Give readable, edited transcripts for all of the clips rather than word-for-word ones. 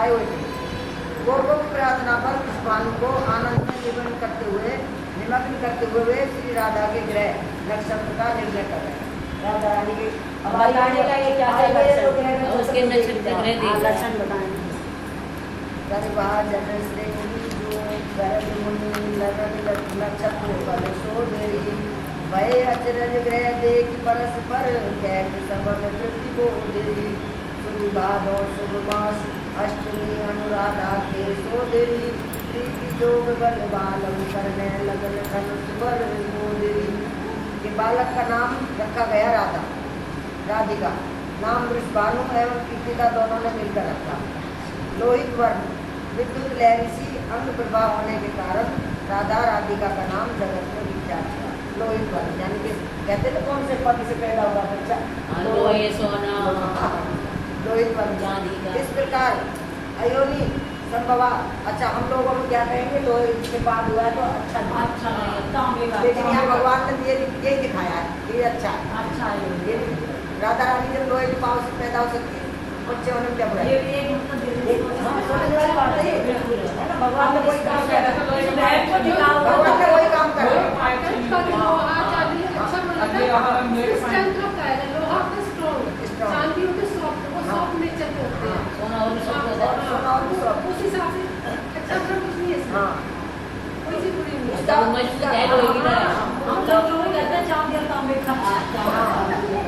आए हुए थे। गौरवों की प्रार्थना पर भानु को आनंद में निमग्न करते हुए वे श्री राधा के ग्रह नक्षत्र का निर्णय कर रहे हैं। राधा रानी के बताने का ये क्या लक्षण, उसके नक्षत्र ग्रह लक्षण बताएंगे। नक्षत्र बल सो मेरी भय अचरज ग्रह देख परस्पर कैट सबन तृप्ति को देरी शुभ भादो शुभ मास अष्टमी अनुराधा के सो देरी प्रीति जोग बल बालम करने लगन धनुष बर मोदेरी। ये बालक का नाम रखा गया राधा, राधिका। नाम वृषभानु एवं कीर्तिका दोनों ने मिलकर रखा। लोहित वर्ण विद्युत लहरी सी अंग प्रभाव होने के कारण राधा राधिका का नाम जगत में विख्यात हुआ। लोहित वर्ण यानी कि कहते थे कौन से पद से पैदा हुआ बच्चा, लोहित वर्ण। इस प्रकार अयोनि संभवा। अच्छा, हम लोगों में क्या कहेंगे, लोहित के बाद हुआ है तो अच्छा नहीं, लेकिन यहाँ भगवान ने ये दिखाया है कि ये अच्छा है। राधा रानी जब लोहे के पाव से पैदा हो सकती है, बच्चे होने में क्या बुरा है? भगवान ने वही काम किया, भगवान ने वही काम करा।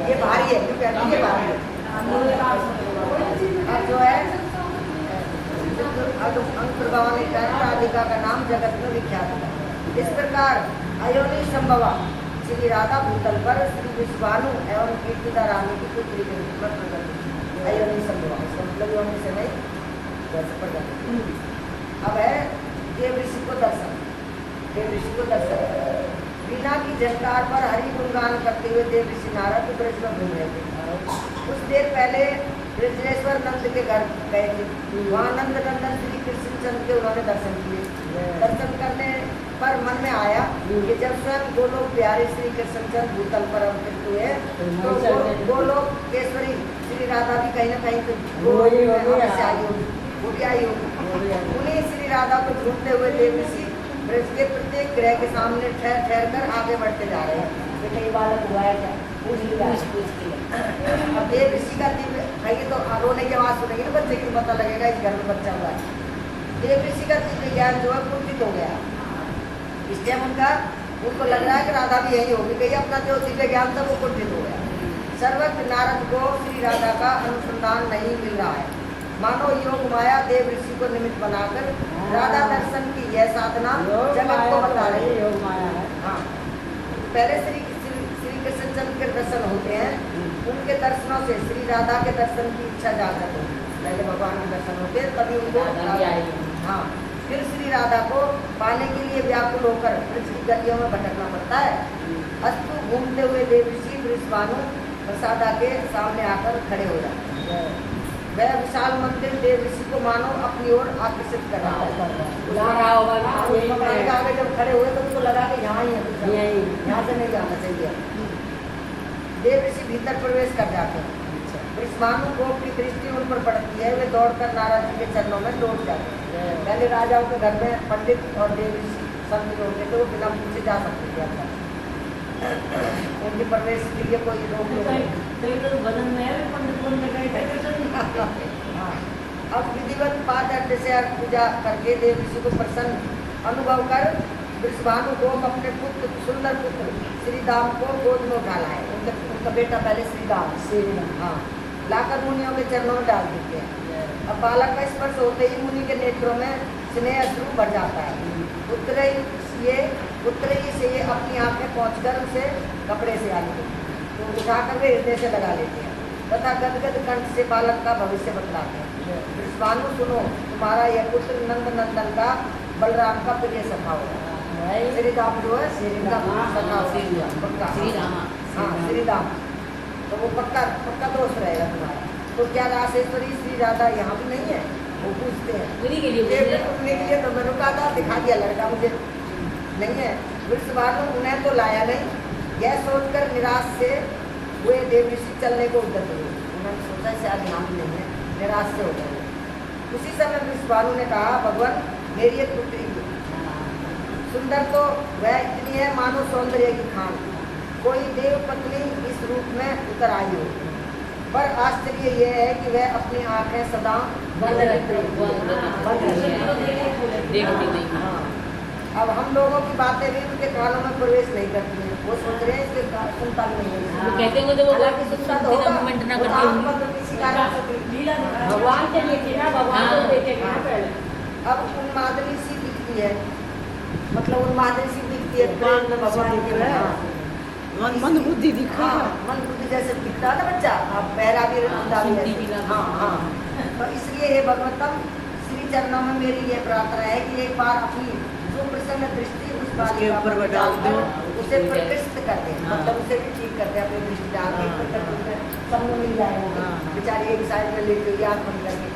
ये भारी है, क्यों कहते हैं ये भारी है। जो है राधिका का नाम जगत में विख्यात है। इस प्रकार अयोनि संभवा श्री राधा भूतल पर श्री विश्वानु एवं कीर्तिदा रानी की पुत्री के रूप में प्रकट हुई। अयोनि संभवा इसका मतलब योनि से नहीं, वैसे प्रकट। अब है देव ऋषि को दर्शन। देव ऋषि को दर्शन वीणा की झंकार पर हरि गुणगान करते हुए देव ऋषि नारद ब्रज में घूम रहे थे। कुछ देर पहले ब्रजेश्वर नंद के घर गए थे। वहाँ नंद नंदन श्री कृष्णचंद्र के उन्होंने दर्शन किए। दर्शन करने पर मन में आया कि जब स्वयं गोलोक प्यारे श्री कृष्णचंद्र भूतल पर अवतरित हुए तो गोलोक केश्वरी श्री राधा भी कहीं न कहीं तो आई होगी। उन्हीं श्री राधा को ढूंढते हुए देव ऋषि ब्रज के प्रत्येक ग्रह के सामने ठहर कर आगे बढ़ते जा रहे हैं। कई बालक हुआ है क्या, अब देव ऋषि का दिव्य आइए तो रोने की आवाज सुनेंगे ना बच्चे की, पता लगेगा इस घर में बच्चा हुआ है। देव ऋषि का दिव्य ज्ञान जो है कुंठित हो गया। इस टाइम उनको लग रहा है कि राधा भी यही होगी, कहीं अपना जो दिव्य ज्ञान था वो कुंठित हो गया। सर्वज्ञ नारद को श्री राधा का अनुसंधान नहीं मिल रहा है। मानो योग माया देव ऋषि को निमित्त बनाकर राधा दर्शन की यह साधना जगत को बता रही है। योग माया है। हाँ, पहले श्री कृष्णचंद्र के दर्शन होते हैं, उनके दर्शनों से श्री राधा के दर्शन की इच्छा जागृत होती है। पहले भगवान के दर्शन होते हैं तभी उनको हाँ, फिर श्री राधा को पाने के लिए व्याकुल होकर ब्रज की गलियों में भटकना पड़ता है। अस्तु घूमते हुए देव ऋषि वृषभानु प्रसादा के सामने आकर खड़े हो जाते हैं। वह विशाल मंदिर देव ऋषि को मानो अपनी ओर आकर्षित कर रहा है। आगे जब खड़े हुए तो उनको लगा कि यहाँ ही है, यहाँ से नहीं जाना चाहिए। देव ऋषि भीतर प्रवेश कर जाते हैं। वृषभानु गोप की दृष्टि उन पर पड़ती है। वे दौड़कर नारद जी के चरणों में लौट जाते हैं। पहले राजाओं के घर में पंडित और देव ऋषि संत जो होते थे वो बिना पूछे जा सकते थे अंदर, उनके प्रवेश के लिए कोई रोक अब विधिवत पाद से पूजा करके देव ऋषि को प्रसन्न अनुभव कर वृषभानु को अपने पुत्र सुंदर पुत्र श्री दाम को गोद में उठा लाए। उनका बेटा पहले श्री दाम हाँ लाकर मुनियों के चरणों में डाल देते हैं। अब बालक का स्पर्श होते ही मुनि के नेत्रों में स्नेह अश्रु भर जाता है। पुत्र ही से ये अपनी आँखें पहुँचकर उसे कपड़े से आगे तो उठाकर वे हृदय से लगा लेते हैं तथा गदगद कंठ से बालक का भविष्य बतलाते हैं। वृषभानु सुनो, तुम्हारा यह पुत्र नंद नंदन का बलराम का प्रिय सखा होगा। श्री राम जो है श्री राम हाँ श्री राम, तो वो पक्का दोस्त रहेगा तुम्हारा। तो क्या रासेश्वरी श्री राधा यहाँ भी नहीं है? वो पूछते हैं उन्हीं के लिए तो मैं रुका था, दिखा दिया लड़का मुझे नहीं है। वृषभानु उन्हें तो लाया नहीं, यह सोचकर निराश से हुए देव ऋषि चलने को उद्यत हुए। उन्होंने सोचा शायद यहाँ भी नहीं है, निराश से हो गए। उसी समय विश्वानु ने कहा, भगवान मेरी एक पुत्री सुंदर तो वह इतनी है मानो सौंदर्य की खान, कोई देव पत्नी इस रूप में उतर आई हो, पर आश्चर्य यह है कि वह अपनी आंखें सदा बंद रखती है। हाँ। अब हम लोगों की बातें भी उनके कानों में प्रवेश नहीं करती हैं, वो सोच रहे हैं इसके सुनता भी नहीं है। वो कहते हैं वो हालांकि सुनता तो होगा, मूवमेंट ना वो करती आंख बंद किसी कारण से लीला भगवान के लिए ना, भगवान को देखेगा ना पहले। अब उन्मादनी सी दिखती है, मतलब उन्मादनी सी दिखती है प्रेम में भगवान के। मन बुद्धि दिखा। हाँ, मन बुद्धि जैसे दिखता है ना बच्चा, आप पहरा भी रखता भी है। हाँ हाँ, तो इसलिए हे भगवतम श्री चरणों में मेरी ये प्रार्थना है कि एक बार अपनी जो प्रसन्न दृष्टि उस बालिका पर डाल दो, उसे प्रकृष्ट कर दे, मतलब उसे भी ठीक कर दे, अपनी दृष्टि डाल के सब में मिल जाएगा, बेचारी एक साइड में लेके याद बंद करके।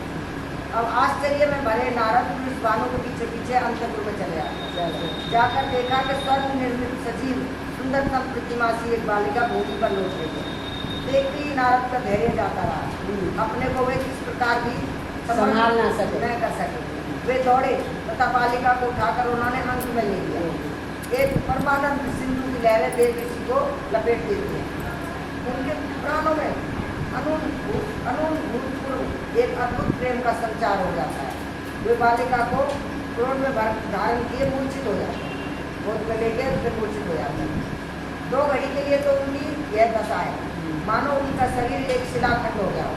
अब आश्चर्य में भरे नारद विश्वानु के पीछे पीछे अंतपुर में चले आए, जाकर देखा कि स्वर्ण निर्मित सजीव सुंदरतम प्रतिमा सी एक बालिका भूमि पर लौट रही है। देखते ही नारद का धैर्य जाता रहा, अपने को वे किस प्रकार भी संभाल ना सके, न कर सके। वे दौड़े तथा बालिका को उठाकर उन्होंने अंक में ले लिया। एक परमानंद सिंधु की लहरें देव ऋषि को लपेट देती हैं, उनके प्राणों में अनुभूतपूर्व एक अद्भुत प्रेम का संचार हो जाता है। वे बालिका को क्रोध में धारण किए मूर्छित हो जाते हैं, गोद में लेके फिर मूर्छित हो जाते हैं। 2 घड़ी के लिए तो उनकी यह दशा है, मानो उनका शरीर एक शिलाखंड हो गया हो।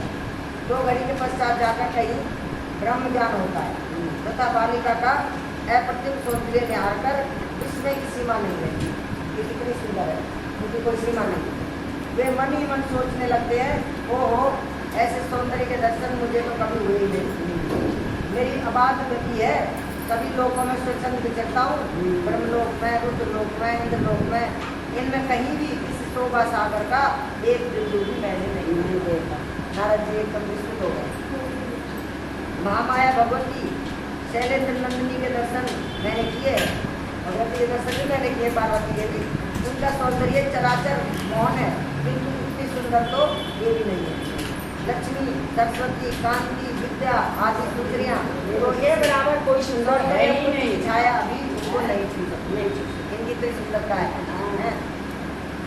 2 घड़ी के पश्चात जाकर कहीं ब्रह्म ज्ञान होता है तथा बालिका का अप्रतिम सौंदर्य निहार कर इसमें की सीमा नहीं रहती, ये कितनी सुंदर है, उनकी कोई सीमा नहीं। वे मन ही मन सोचने लगते हैं, ओहो ऐसे सौंदर्य के दर्शन मुझे तो कभी हुए ही नहीं। मेरी आबाद गति है, सभी लोगों में स्वच्छंद विचरता हूँ, ब्रह्मलोक में, रुद्रलोक में, इंद्रलोक में, इनमें कहीं भी इस शोभा सागर का एक बिंदु भी मैंने नहीं देखा। नारद जी एकदम विस्तृत हो गए। महामाया भगवती शैलेंद्र नंदिनी के दर्शन मैंने किए, भगवती के दर्शन भी मैंने किए, पार्वती के भी। उनका सौंदर्य चराचर मोहन है, किंतु इतनी सुंदर तो ये भी नहीं है। लक्ष्मी, सरस्वती, कांति, विद्या आदि सुंदरियाँ तो ये बराबर कोई सुंदर है ही नहीं, छाया अभी उनको नहीं छू सकती, इनकी इतनी सुंदरता है।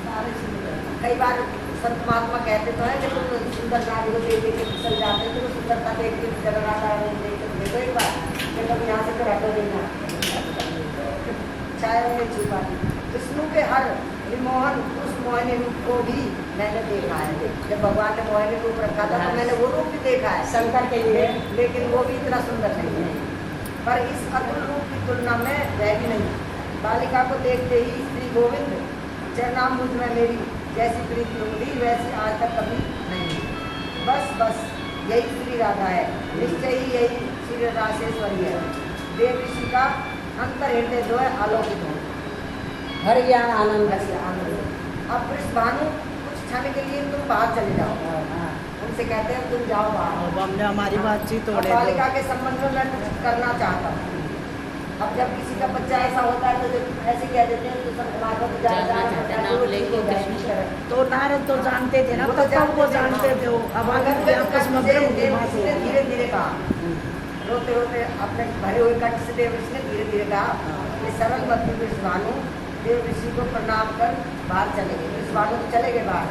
सारे सुंदर, कई बार संत महात्मा कहते तो है कि तुम सुंदर नारी को देख के फिसल जाते हो, तो सुंदरता देख के जगह आता है, देख के देखो एक बार कि कभी यहाँ से फिर हटो देना, छाया नहीं छू पाती। विष्णु के हर विमोहन उस मोहिनी रूप को भी मैंने देखा है। जब भगवान ने मोहिनी रूप रखा था तो मैंने वो रूप भी देखा है शंकर के लिए, लेकिन वो भी इतना सुंदर नहीं है, पर इस अतुल रूप की तुलना में वह भी नहीं। बालिका को देखते ही श्री गोविंद चरणाम्बुज में मेरी जैसी प्रीति होगी वैसी आज तक कभी नहीं। बस बस यही श्री राधा है, निश्चय ही यही श्री राशेश्वरी है। देव ऋषि का अंतर हृदय जो है आलोकित हो, हर ज्ञान आनंद आनंद। अब वृषभानु कुछ क्षण के लिए तुम बाहर चले जाओ, उनसे कहते हैं तुम जाओ बाहर, हमने हमारी बातचीत अब बालिका के संबंध में मैं कुछ करना चाहता हूँ। अब जब किसी का बच्चा ऐसा होता है तो जब ऐसे कह देते हैं तो सब माता को तो नारद तो जानते थे ना, तब वो जानते थे। अब धीरे धीरे कहा, रोते रोते अपने भरे हुए कंठ से देव ऋषि ने धीरे धीरे कहा, ये सरल मध्य विश्वानु देव ऋषि को प्रणाम कर बाहर चले गए। विश्वानु तो चले गए बाहर।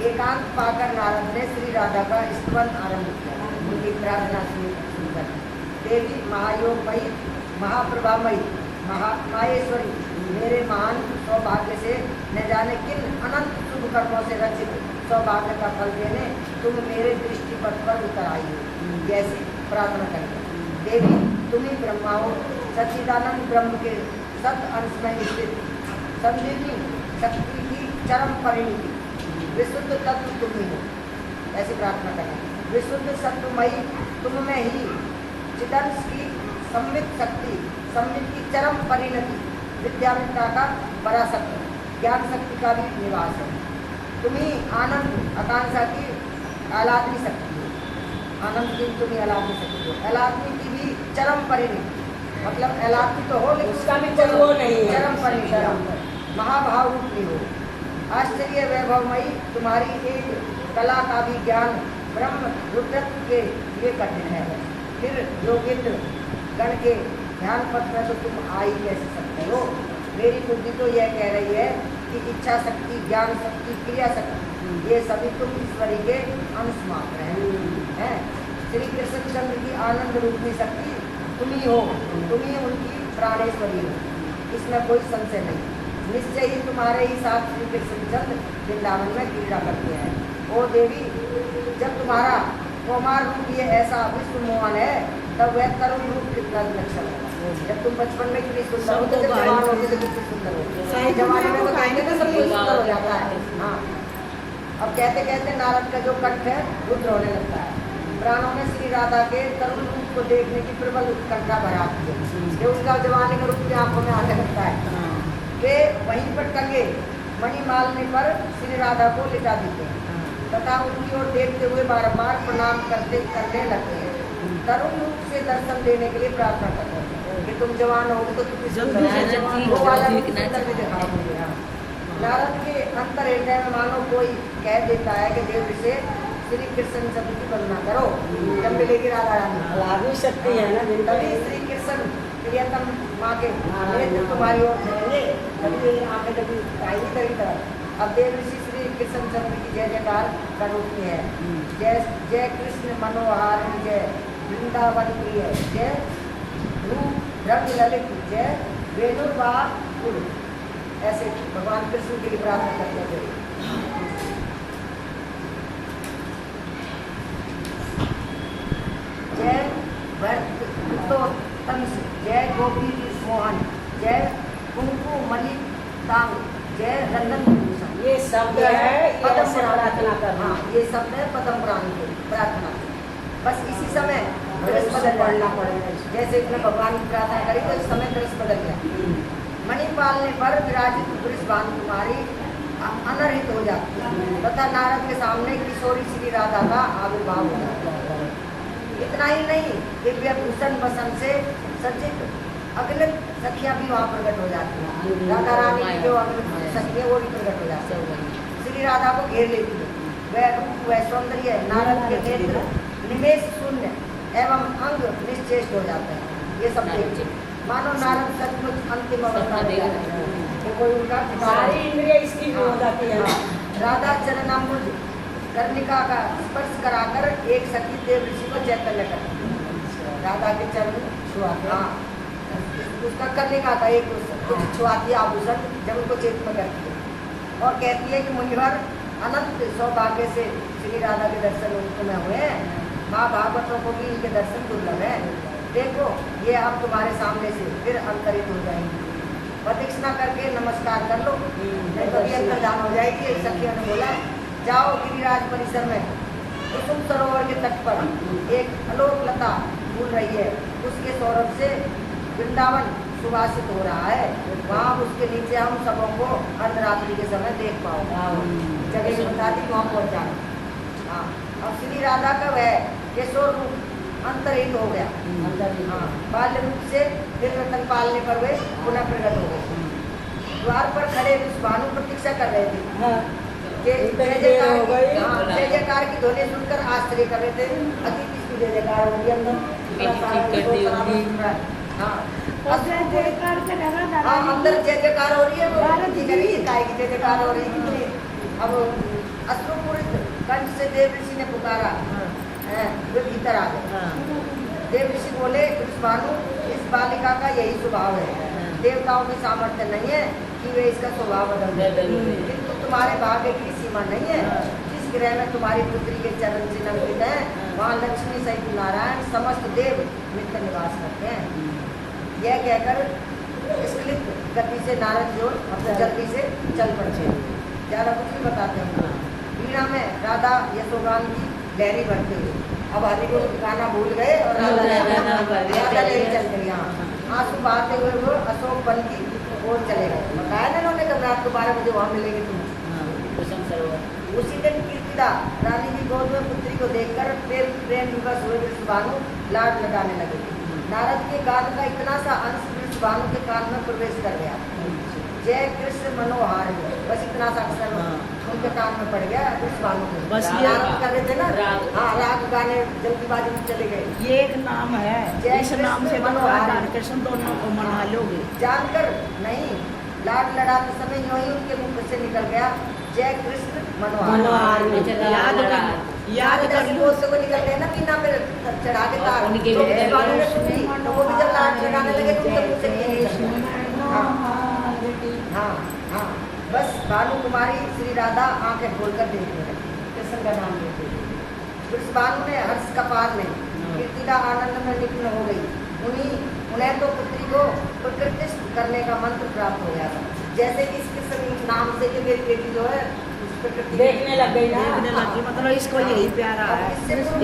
एकांत पाकर नारद ने श्री राधा का स्तवन आरंभ किया, उनकी प्रार्थना सुनकर। देवी महायोगमयी, महाप्रभामयी, माहेश्वरी, मेरे महान सौभाग्य से न जाने किन अनंत शुभ कर्मों से रचित सौभाग्य का फल देने तुम मेरे दृष्टिपथ पर उतर आई हो, जैसी प्रार्थना करें। देवी तुम ही ब्रह्मा हो, सच्चिदानंद ब्रह्म के सत अंश में स्थित संजीवनी शक्ति की चरम परिणति, विशुद्ध तत्व तुम ही हो, ऐसी प्रार्थना करें। विशुद्ध सत्वमयी तुम में ही चिदंश की सम्मित शक्ति, सम्मित की चरम परिणति, विद्याविद्या का पराशक्ति, ज्ञान शक्ति का भी निवास है। तुम ही आनंद आकांक्षा की आह्लादनी शक्ति हो, आनंद की तुम ही आह्लादनी शक्ति हो। आह्लादनी की भी चरम परिणति, मतलब आह्लादनी तो हो लेकिन उसका भी कोई वो नहीं है, चरम परिणति, महाभाव रूपी हो। आश्चर्य वैभवमयी तुम्हारी एक कला का भी ज्ञान ब्रह्म रुद्रत्व के लिए कठिन है। फिर योगिंद्र गण के ध्यान पथ में तो तुम आ ही कैसे सकते हो। मेरी बुद्धि तो यह कह रही है कि इच्छा शक्ति, ज्ञान शक्ति, क्रिया शक्ति ये सभी तुम ईश्वरी के अंश मात्र हैं। श्री कृष्णचंद्र की आनंद रूपी शक्ति तुम ही हो, तुम ही उनकी प्राणेश्वरी हो, इसमें कोई संशय नहीं। निश्चय ही तुम्हारे ही साथ श्री कृष्णचंद्र वृंदावन में क्रीड़ा करते हैं। ओ देवी, जब तुम्हारा कौमार रूप ये ऐसा विश्व मोहन है तब वह तरुण रूप कितना विलक्षण होगा। जब तुम बचपन में कितनी सुंदर हो, तो जब जवान होगी तो कितनी सुंदर हो। जवानी में तो कहेंगे तो सब कुछ सुंदर हो जाता है। हाँ, अब कहते कहते नारद का जो कंठ है रुद्र होने लगता है। प्राणों में श्री राधा के तरुण रूप को देखने की प्रबल उत्कंठा भराती है कि उनका जवानी का रूप आंखों में आने लगता है। वे वहीं पर टंगे मणिमालने पर श्री राधा को लिटा देते हैं तथा उनकी ओर देखते हुए बारंबार प्रणाम करने लगते हैं। तरुण रूप से दर्शन देने के लिए प्रार्थना करते हैं कि तुम जवान होगे तो तुम वो वाला सुंदर भी दिखाओ मुझे। नारद के अंतर हृदय में मानो कोई कह देता है कि देव से श्री कृष्ण चंद्र की वंदना करो, जब मिलेगी राधा रानी लागू शक्ति है ना, तभी श्री कृष्ण प्रियतम माँ के नेत्र तुम्हारी ओर चलेंगे, तभी आंखें कभी आएंगी तेरी तरफ। अब देव ऋषि श्री कृष्ण चंद्र की जय जयकार कर उठती है। जय जय कृष्ण मनोहार, जय वृंदावन प्रिय, जय रूप रंग ललित, जय वेणुर्वाण। ऐसे भगवान कृष्ण के लिए प्रार्थना करते थे। जय भरतोत्तम, जय गोपी मोहन, जय कुंकु मणि तांग, जय रंगन भूषण। ये शब्द है पद्म से पुराण प्रार्थना करना। हाँ, ये शब्द है पद्म पुराण की प्रार्थना। बस इसी समय दृश्य बदल पड़ना पड़ेगा। जैसे इसने भगवान की प्रार्थना करी तो इस समय दृश्य बदल गया। मणि पालने पर विराजित वृषभानु कुमारी अनर्हित हो जाती है तथा नारद के सामने किशोरी श्री राधा का आविर्भाव हो जाता है। इतना ही नहीं, दिव्य भूषण वसन से सज्जित अगलित सखियां भी वहाँ प्रकट हो जाती हैं। राधा रानी की जो अगलित सखियां वो भी प्रकट हो जाती है। श्री राधा को घेर लेती है। वह रूप, वह सौंदर्य नारद के नेत्र निमेष शून्य एवं अंग निश्चेष्ट हो जाते हैं। ये सब देखिए, मानो नारद सचमुच अंतिम अवस्था में जा रहे हैं। कोई उनका सारी इंद्रिय इसकी हो जाती है। राधा चरणाम्बुज कर्णिका का स्पर्श कराकर एक सखी देव ऋषि को चैतन्य करती है। राधा के चरण छुआते, हाँ, उसका कर्णिका का एक कुछ छुआती आभूषण जब उनको चेतन करती है और कहती है कि मुनिवर अनंत सौभाग्य से श्री राधा के दर्शन उनको में हुए हैं। माँ भागवतों को भी इनके दर्शन दुर्लभ है। देखो ये आप तुम्हारे सामने से फिर अंतरित हो जाएंगे। प्रदक्षिणा करके नमस्कार कर लो, नहीं तो ये अंतर्धान हो जाएगी। सखियों ने बोला, जाओ गिरिराज परिसर में कुसुम सरोवर के तट पर एक अलोक लता फूल रही है, उसके सौरभ से वृंदावन सुभाषित हो रहा है। वहाँ उसके नीचे हम सबों को अर्धरात्रि के समय देख पाओ। जगह बता दी, वहाँ पहुँच जाना। हाँ, अब श्री राधा का वह किशोर रूप अंतरहीन हो गया। हाँ, बाल्य रूप से फिर रतन पालने पर वे पुनः प्रकट हो गए। द्वार पर खड़े भानु प्रतीक्षा कर रहे थे कि जय जयकार की ध्वनि सुनकर आश्चर्य कर रहे थे। अतिथि की जय जयकार होगी अंदर, अंदर जय जयकार हो रही है। काय की जय जयकार हो रही है। अब अश्रुपूरित कंठ से देव ऋषि ने पुकारा, वे भीतर आ गए। देव ऋषि बोले, वृषभानु, इस बालिका का यही स्वभाव है। देवताओं की सामर्थ्य नहीं है कि वे इसका स्वभाव बदल दें, किंतु तुम्हारे भाग्य की सीमा नहीं है। जिस गृह में तुम्हारी पुत्री के चरण चिन्ह अंकित है, वहाँ लक्ष्मी सहित नारायण समस्त देव नित्य निवास करते हैं। यह कहकर स्खलित गति से नारद जो अपने जल्दी से चल पड़ते हैं। ज़्यादा कुछ नहीं बताते हैं। वीणा में राधा यशोगान की लहरी भरते हुए अब हरि को गाना भूल गए और राधा लहरी चल गई। यहाँ आंसू बहाते हुए वो अशोक वन की ओर चले गए। बताया ना उन्होंने, कल रात को 12 बजे वहाँ मिलेंगे तुम। उसी दिन कीर्तिदा रानी की गोद में पुत्री को देखकर प्रेम विवश हुए वृषभानु लाड लगाने लगे। नारद के गान का इतना सा अंश वृषभानु के कान में प्रवेश कर गया जय कृष्ण मनोहार है। बस इतना सा अक्षर उनके कान में पड़ गया उस भानु को। बस ये आराम कर रहे थे ना, राग। हाँ राग गाने जल्दीबाजी में चले गए। ये एक नाम है, इस नाम से भगवान राधा कृष्ण दोनों को मना लोगे। जानकर नहीं, लाड लड़ाते समय यूं ही उनके मुख से निकल गया जय कृष्ण मनोहार। याद कर लो। दोस्तों को निकल गए ना पीना पे चढ़ा के तार, उनके तो भी इस बारे में सुनी, तो वो भी जब लाड लगाने लगे तो उनके मुख से निकल गया। हाँ हाँ, बस भानु कुमारी श्री राधा आंखें खोलकर देखने लगी, कृष्ण का नाम लेते हुए। फिर भानु ने हर्ष का पार नहीं, कीर्तिदा आनंद में निपुण हो गई। उन्हें तो पुत्री को प्रकृतिस्थ करने का मंत्र प्राप्त हो गया था। जैसे कि इस कृष्ण नाम से ये मेरी बेटी जो है प्रकृति देखने लग गई ना। देखने लगी, मतलब इसको यही प्यारा है,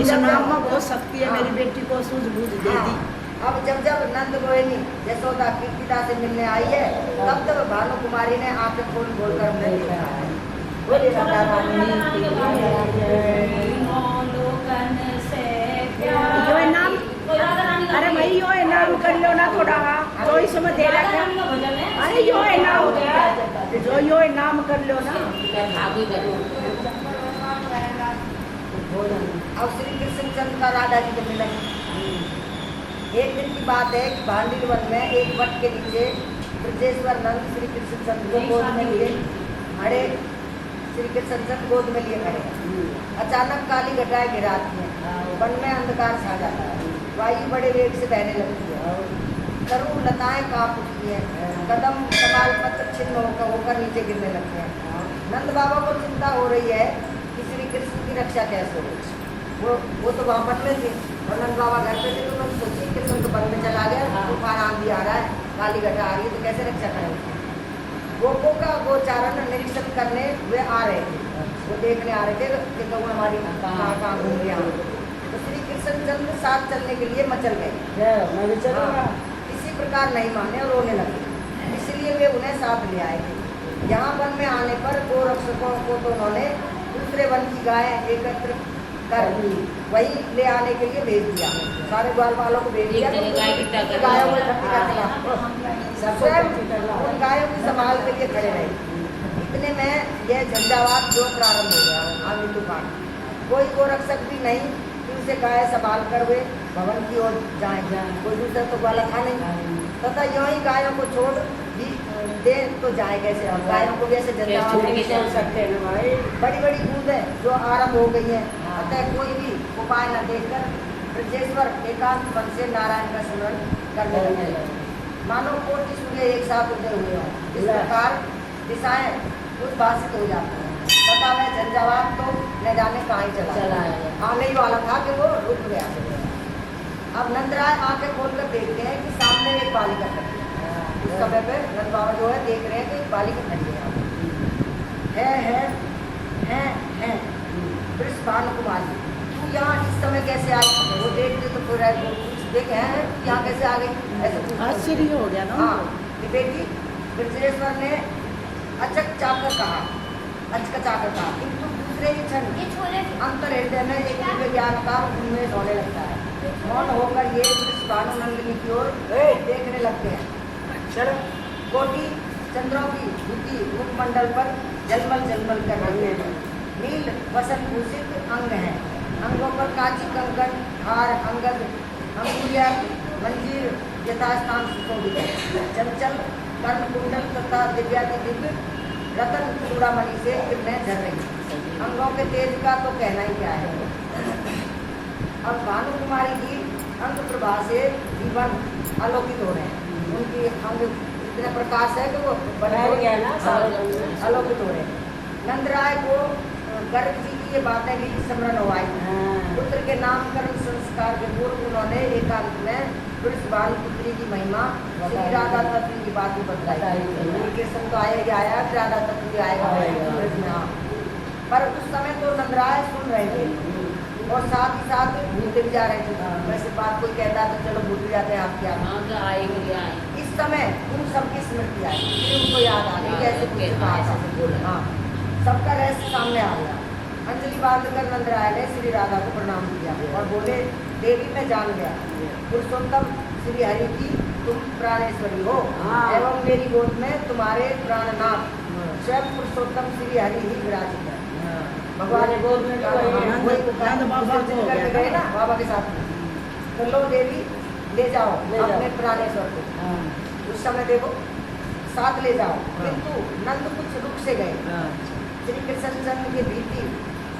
इस नाम में बहुत शक्ति है। मेरी बेटी को सूझबूझ दे दी। अब जब जब नंद गोयनी यशोदा कीर्तिदा से मिलने आई है, तब तब भानु कुमारी ने आंखें खोल खोल कर उन्हें देखा है। बोलिए राधा रानी की यो नाम, अरे भाई यो नाम कर लो ना थोड़ा, तो इसमें दे रखा। अरे यो नाम, जो यो नाम कर लो ना। अब श्री कृष्ण चंद्र का राधा जी के मिलन। एक दिन की बात है कि भांडीर वन में एक वट के नीचे ब्रजेश्वर नंद श्री कृष्ण चंद्र को गोद में लिए खड़े, श्री कृष्ण चंद्र गोद में लिए खड़े। अचानक काली घटाएं गिराती हैं, वन में अंधकार छा जाता है, वायु बड़े वेग से बहने लगती है, तरु लताएं कांप उठती हैं, कदम कमाल पत्र छिन्न होकर नीचे गिरने लगते हैं। नंद बाबा को चिंता हो रही है कि श्री कृष्ण की रक्षा कैसे हो। वो तो वहाँ वन में थे और नंद बाबा घर पे थे, तो मैं सोची कृष्ण तो वन में चला गया, तूफान आंधी आ रहा है, काली घटा आ रही है, तो कैसे रक्षा करेंगे। गोपों का गोचारण निरीक्षण करने वे आ रहे थे, वो देखने आ रहे थे कि तो हमारी कहाँ घूम रही है। तो श्री कृष्ण चंद्र साथ चलने के लिए मचल गए। इसी प्रकार नहीं माने और रोने लगे, इसलिए वे उन्हें साथ ले आए थे। यहाँ वन में आने पर गोरक्षकों को तो उन्होंने दूसरे वन की गाय एकत्र कर वही ले आने के लिए भेज दिया। सारे ग्वाल वालों को भेज दिया, गायों को इकट्ठा करना, स्वयं उन गायों की संभाल के लिए खड़े रहे। इतने में यह झंझावात जो प्रारंभ हो गया, आंधी तूफान। कोई गोरक्षक भी नहीं कि उसे गाय संभाल कर वे भवन की ओर जाए, कोई दूसरा तो ग्वाला था नहीं, तथा यूं ही गायों को छोड़ भी दे तो जाए कैसे। हम गायों को भी ऐसे झंझावात नहीं छोड़ सकते हैं भाई। बड़ी बड़ी बूंदें जो आरंभ हो गई है, अतः कोई भी उपाय न देखकर ब्रजेश्वर एकांत मन से नारायण का स्मरण करने लगे, मानो कोटि सूर्य एक साथ उदय हुए हों। इस प्रकार दिशाएं उद्भासित हो जाती हैं, तथा वह झंझावात तो न जाने कहाँ ही चला आने ही वाला था कि वो रुक गया। अब नंदराय आंखें खोलकर देखते हैं कि सामने एक बालिका खड़ी है। उस समय पे नंद बाबा जो है देख रहे हैं कि एक बालिका खड़ी है वृष भानु कुमारी, तू यहाँ इस समय कैसे आई। वो देखते तो पूरा देखे हैं यहाँ कैसे आ गई, ऐसे आश्चर्य हो गया ना। हाँ, कि बेटी ब्रजेश्वर ने अचकचाकर कहा, किंतु दूसरे ही क्षण अंतर हृदय में एक दिव्य ज्ञान का उन्मेष होने लगता है। मौन होकर ये भानुनंदिनी की ओर देखने लगते हैं। कोटि चंद्रों की धुती मुखमंडल पर जलमल कर रही है। नील वसंत भूषित अंग है, अंगों पर कांची कंकन हार अंगद अंगुलिया मंजीर यथास्थान सुशोभित है। चंचल कर्ण कुंडल तथा दिव्याति दिव्य रतन चूड़ामणि से किरणें झर रही। अंगों के तेज का तो कहना ही क्या है। अब भानु कुमारी की अंग प्रभा से जीवन आलोकित हो रहे हैं। उनकी अंग इतने प्रकाश है कि वो आलोकित हो रहे हैं। नंदराय को गर्ग जी की ये बातें भी स्मरण हो आई। पुत्र के नामकरण संस्कार के पूर्व उन्होंने एकांत में वृष भानु पुत्री की महिमा श्री राधा तत्व की बात बताई। कृष्ण तो आया ही आया, राधा तत्व भी आएगा। पर उस समय तो नंदराय सुन रहे थे और साथ ही साथ भूलते भी जा रहे थे। वैसे बात कोई कहता है तो चलो भूल भी जाते हैं आपकी आप। इस समय उन सबकी स्मृति आई, उनको याद आ गई कैसे कुछ बात है। हाँ, सबका रहस्य सामने आ गया। अंजलि बांधकर नंदराय ने श्री राधा को प्रणाम किया और बोले, देवी मैं जान गया पुरुषोत्तम श्री हरि की तुम प्राणेश्वरी हो हाँ। एवं मेरी गोद में तुम्हारे प्राणनाथ स्वयं पुरुषोत्तम श्री हरि ही विराजित है। भगवान मेरे गोद में तो वही है। नंद बाबा को हो करके गया गए ना बाबा के साथ में, तो लो देवी ले जाओ ले जाओ। अपने प्राणेश्वर को। उस समय देखो साथ ले जाओ, किंतु नंद कुछ रुक से गए। श्री कृष्ण चंद्र के भीति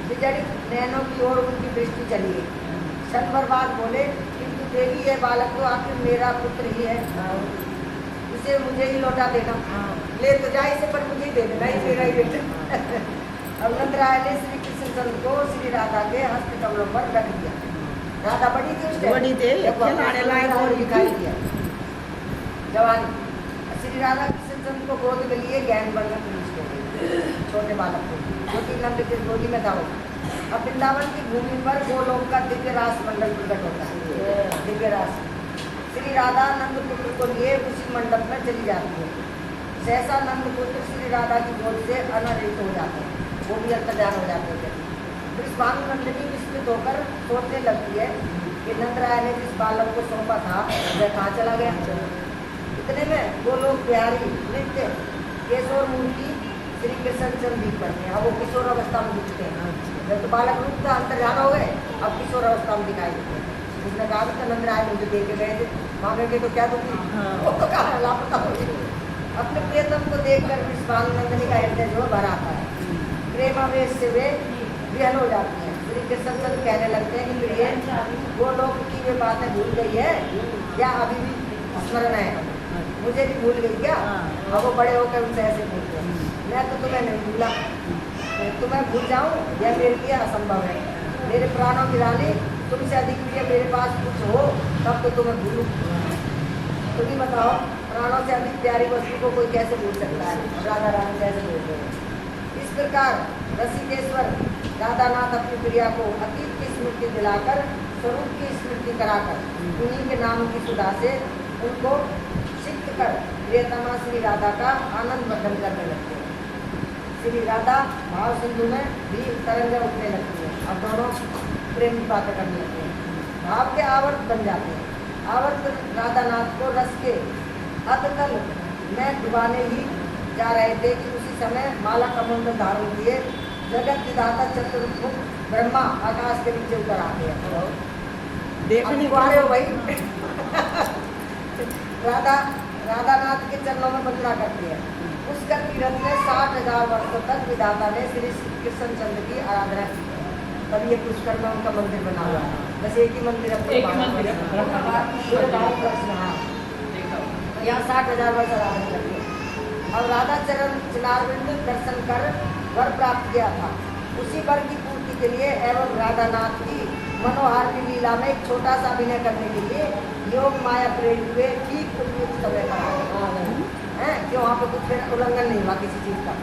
विजड़ित नैनों की ओर उनकी दृष्टि चली गई। क्षण भर बाद बोले, किंतु देवी यह बालक तो आखिर मेरा पुत्र ही है, इसे मुझे ही लौटा देना। ले तो जाए इसे, पर मुझे ही दे देना, ये मेरा ही बेटा। अब नंदराय ने श्री कृष्ण चंद्र को श्री राधा के हस्त कमलों पर रख दिया। राधा बड़ी थी उस टाइम, बड़ी थी, जब वापस खिलाने लायक और और भी दिखाई थी। दिया जवानी। श्री राधा कृष्ण चंद्र को गोद में लिए ज्ञान बन में प्रविष्ट हो गए, छोटे बालक को जो कि नंद की गोदी में था। अब वृंदावन की भूमि पर गोलोक का दिव्य रास मंडल प्रकट होता है। दिव्य रास श्री राधा नंद पुत्र को लिए उसी मंडप में चली जाती है। सहसा नंद पुत्र श्री राधा की गोद से अनादित हो जाते हैं, वो भी अंतर्ध्यान हो जाते हैं। फिर स्वामी नंदिनी विस्मित होकर सोचने लगती है कि नंदराय ने जिस बालक को सौंपा था वह कहाँ चला गया। इतने में वो लोग बिहारी नृत्य केशोर मूर्ति श्री कृष्ण चंद्र पढ़ते हैं। अब वो किशोर अवस्था में दिखते हैं। जब तो बालक रूप का अंतर्ध्यान हो गए, अब किशोर अवस्था में दिखाई देते हैं। उसने कहा कि नंदराय मुझे दे के गए थे, मांगेंगे तो क्या दूंगी, वो तो कहा लापता हो गई। अपने प्रियतम को देखकर विश्वान नंदिनी का हृदय जो भर आता है। प्रेमावेश से वे विहल हो जाती हैं। श्री कृष्ण चंद्र कहने लगते हैं कि प्रिय वो लोग की वे बातें भूल गई है या अभी भी स्मरण है, मुझे भी भूल गई क्या। अब वो बड़े होकर उनसे ऐसे बोलते हैं, मैं तो तुम्हें नहीं भूला, तुम्हें भूल जाऊं यह मेरे लिए असंभव है। मेरे प्राणों की रानी तुमसे अधिक प्रिय मेरे पास कुछ हो तब तो तुम्हें भूलूं। तुम ही बताओ, प्राणों से अधिक प्यारी वस्तु को कोई कैसे भूल सकता है। राधा रानी कैसे भूलते हैं। इस प्रकार रसिकेश्वर राधानाथ अपनी प्रिया को अतीत की स्मृति दिलाकर स्वरूप की स्मृति कराकर उन्हीं के नाम की सुधा से उनको सिक्त कर प्रियतमा श्री राधा का आनंद वर्धन करने लगते हैं। श्री राधा भाव सिंधु में भी तरंगा उठने लगती है। अब दोनों प्रेम की बातें करने लगते हैं। भाव के आवर्त बन जाते हैं। आवर्त राधानाथ को रस के अधतल में डुबाने ही जा रहे थे कि उसी समय माला कमंडल धारण किए जगत विधाता चतुर्मुख ब्रह्मा आकाश के नीचे उतर आते हैं। देखने को आ रहे हो भाई। राधानाथ के चरणों में वंदना करती है। उसका तीरथ में 60,000 वर्षों तक विधाता ने श्री कृष्ण चंद्र की आराधना की है। तब ये पुष्कर में उनका मंदिर बना हुआ है। बस एक ही मंदिर है, यहाँ 60,000 वर्ष आराधना करती है। अब राधा चरण चिनारविंद दर्शन कर वर प्राप्त किया था। उसी वर की पूर्ति के लिए एवं राधानाथ की मनोहार की लीला में एक छोटा सा अभिनय करने के लिए योग माया प्रेरित हुए ठीक उपयुक्त समय पर आ गए हैं कि वहाँ पर कुछ फिर उल्लंघन नहीं हुआ किसी चीज़ का।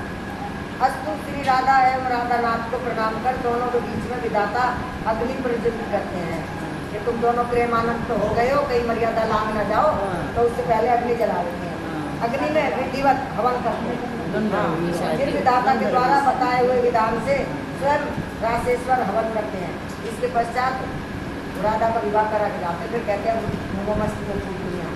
अस्तु श्री राधा एवं राधानाथ को प्रणाम कर दोनों के बीच में विधाता अग्नि प्रज्वलित करते हैं कि तुम दोनों प्रेमानंद तो हो गए हो, कहीं मर्यादा लांग न जाओ, तो उससे पहले अग्नि जला देते हैं। अग्नि में विधिवत हवन करते हैं। फिर विधाता के द्वारा बताए हुए विधान से स्वयं रासेश्वर हवन करते हैं। इसके पश्चात राधा का विवाह करा के जाते, फिर कहते हैं वो मस्ती में फूल दुनिया।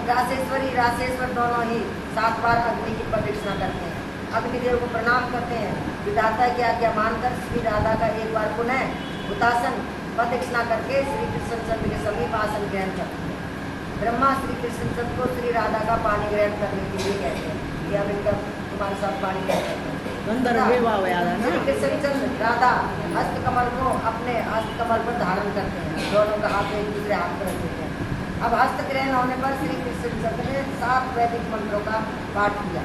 रासेश्वरी रासेश्वर दोनों ही 7 बार अग्नि की प्रदक्षिणा करते हैं। अग्निदेव को प्रणाम करते हैं। विधाता की आज्ञा मानकर श्री राधा का एक बार पुनः हुतासन प्रदक्षिणा करके श्री कृष्णचंद्र के समीप आसन ग्रहण करते हैं। ब्रह्मा श्री कृष्णचंद्र को श्री राधा का पानी ग्रहण करने के लिए कहते हैं कि अब इनका तुम्हारे साथ पानी ग्रहण करते हैं। श्री कृष्णचंद्र राधा हस्त कमल को अपने हस्त कमल पर धारण करते हैं। दोनों का हाथ एक दूसरे हाथ पर रख देते हैं। अब हस्त ग्रहण होने पर श्री कृष्णचंद्र ने 7 वैदिक मंत्रों का पाठ किया।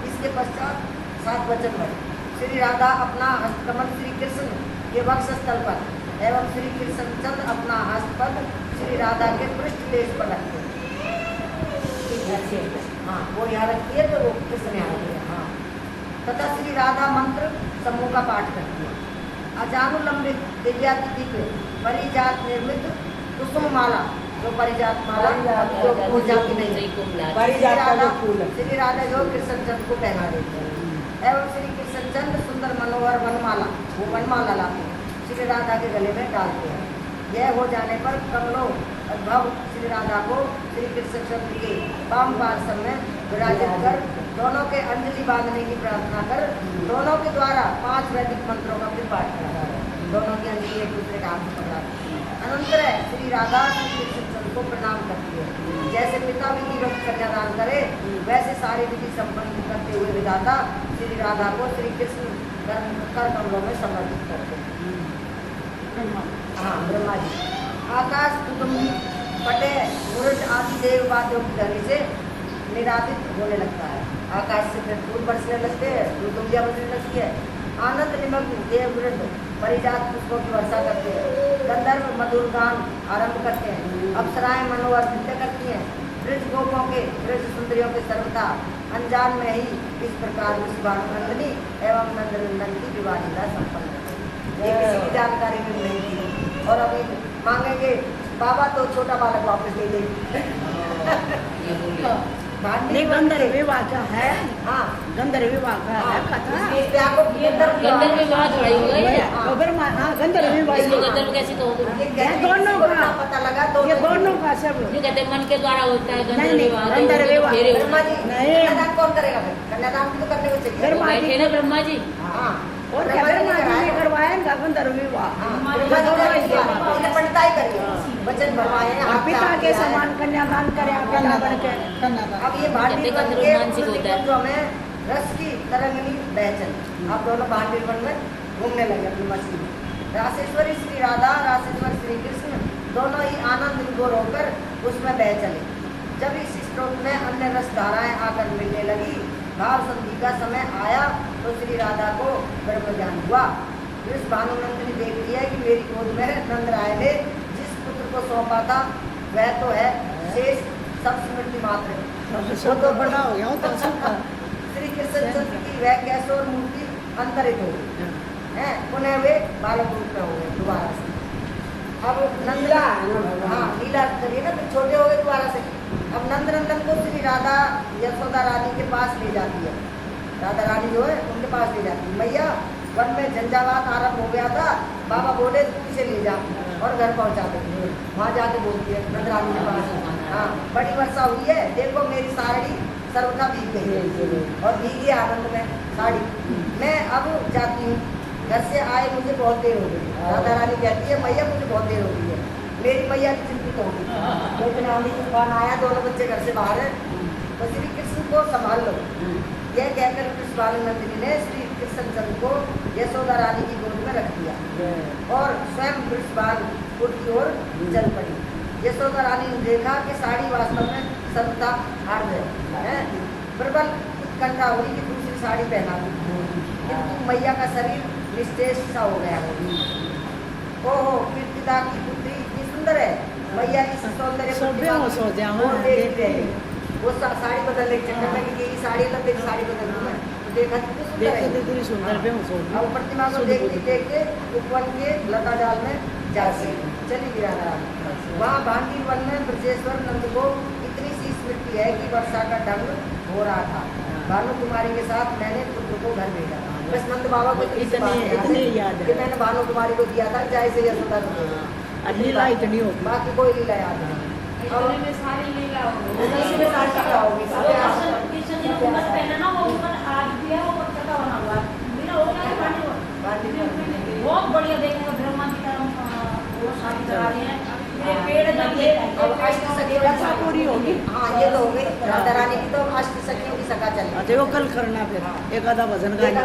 इसके पश्चात 7 वचन बने। श्री राधा अपना हस्तकमल श्री कृष्ण के वक्षस्थल पर एवं श्री कृष्णचंद्र अपना हस्तपद श्री राधा के पृष्ठदेश पर रखते हैं। हाँ, वो यहाँ रखती है तो वो कृष्ण यहाँ रखती है। हाँ, तथा श्री राधा मंत्र समूह का पाठ करती है। अजानुलंबित दिव्यातिथि के परिजात निर्मित कुसुम माला, जो परिजात माला जो जाती नहीं, श्री राधा जो कृष्णचंद्र को पहना देते हैं। एवं श्री कृष्णचंद्र सुंदर मनोहर वनमाला, वो वनमाला लाते हैं, श्री राधा के गले में डालते हैं। यह हो जाने पर कमलों भव श्री राधा को श्री कृष्ण चंद्र के वाम पार्श्व में विराजित कर दोनों के अंजलि बांधने की प्रार्थना कर दोनों के द्वारा 5 वैदिक मंत्रों का भी पाठ करा। दोनों की अंजलि एक दूसरे का हाथ पकड़ा। अनंतर श्री राधा श्री कृष्ण चंद्र को प्रणाम करती है। जैसे पिता विधिवत कन्यादान करे वैसे सारी विधि संपन्न करते हुए विधाता श्री राधा को श्री कृष्ण कर कमलों में समर्पित करते हैं। हाँ, ब्रह्मा जी आकाश कुटुंबी पटे मुरट आदि देव वाद्यों की ध्वनि से निरादित होने लगता है। आकाश से फिर फूल बरसने लगते हैं, कुटुंबियाँ बरसने लगती है। आनंद निमग्न देव वृंद परिजात पुष्पों की वर्षा करते हैं। गंधर्व मधुर गान आरंभ करते हैं। अप्सराएं मनोहर नृत्य करती हैं। ब्रज गोपों के ब्रज सुंदरियों के सर्वथा अनजान में ही इस प्रकार विश्वानंदिनी एवं नंदनंदन की विवाह लीला संपन्न है। ये किसी की जानकारी में नहीं थी और अभी मांगेंगे बाबा तो छोटा बालक वापस दे देगी। नहीं गंधर्व विवाह का है। हाँ, गंधर्व विवाह का है कथा। गंधर्व विवाह थोड़ा ही हुआ है। गंधर्व विवाह इसको गंधर्व कैसे दोनों का पता लगा। ये दोनों का सब जो कहते हैं मन के द्वारा होता है नहीं, गंधर्व विवाह। गंधर्व विवाह। ब्रह्मा जी नहीं। कन्यादान कौन करेगा? फिर कन्यादान भी तो करने को चाहिए। ब्रह्मा जी। बैठे ना ब्रह्मा जी। हाँ, और क्या ब्रह्मा जी ने करवाएगा गंधर्व विवाह। ब्रह्मा जी ने पंडिताई करी, वचन भरवाए। और पिता के समान कन्यादान करे पिता बन के। अब ये भांडी बन के जो हमें रस की तरंगनी बहचन, अब दोनों भांडी बन में घूमने लगे अपनी मस्ती में। रासेश्वरी श्री राधा रासेश्वर श्री कृष्ण दोनों ही आनंद विभोर होकर उसमें बह चले। जब इस स्त्रोत में अन्य रस धाराएं आकर मिलने लगी, भाव संधि का समय आया तो श्री राधा को ब्रह्म ज्ञान हुआ। इस भानुनंद ने देख लिया कि मेरी गोद में नंद राय ने जिस पुत्र को सौंपा था वह तो है शेष, सब स्मृति मात्र। वो तो बड़ा हो गया तो श्री कृष्ण चंद्र की वह कैसोर मूर्ति अंतरित हो गई है, पुनः वे बालक रूप में हो गए दोबारा से। अब नंदला हाँ लीला करिए ना, तो छोटे हो गए दोबारा से। अब नंदनंदन को श्री राधा यशोदा रानी के पास ले जाती है। राधा रानी जो है उनके पास ले जाती है। मैया वन में झंझावात आरंभ हो गया था, बाबा बोले तू इसे ले जा और घर पहुंचा देंगे। वहाँ जाके बोलती है नंद रानी के पास, हाँ बड़ी वर्षा हुई है, देखो मेरी साड़ी सर्वथा भीग गई है और भीगी आनंद में साड़ी। मैं अब जाती हूँ, घर से आए मुझे बहुत देर हो गई। राधा रानी कहती है मैया मुझे बहुत देर हो गई है। मेरी मैया की चिंतित हो गई, तो इतने आंधी तूफान आया, दोनों बच्चे घर से बाहर है, तो श्री कृष्ण को संभाल लो। यह कहकर कृष्णानंदिनी ने श्री कृष्ण चंद्र को यशोदा रानी की गोद में रख दिया और स्वयं वृषभान की ओर चल पड़ी। यशोदा रानी ने देखा कि साड़ी वास्तव में सर्वथा हार है, प्रबल उत्कंठा हुई कि दूसरी साड़ी पहना दी, किंतु मैया का शरीर निस्तेज सा हो गया। ओहो कीर्तिदा की पुत्री इतनी सुंदर है, मैया इस सौंदर्य को देख रहे। वो साड़ी बदलने के चक्कर में कि यही साड़ी लग गई, साड़ी बदल दूँ मैं, तो देखा कितनी सुंदर है। अब प्रतिमा को देखते देखते उपवन के लता जाल में जाती चली गया। वहाँ भांडी वन में ब्रजेश्वर नंद को इतनी सी स्मृति है कि वर्षा का ढंग हो रहा था। भानु कुमारी के साथ मैंने पुत्र को घर भेजा। बस नंद बाबा को इतनी याद है कि मैंने भानु कुमारी को दिया था चाहे से यशोदा को। लीला इतनी होगी, बाकी कोई लीला याद नहीं। सारी लीला होगी, बहुत बढ़िया देखेंगे। ब्रह्मा जी का वो शादी करा रही है, पूरी होगी। हाँ ये तो हो गई राधा रानी की, तो अष्ट सखियों की सखा चली। अच्छा वो कल करना फिर एक आधा भजन गाना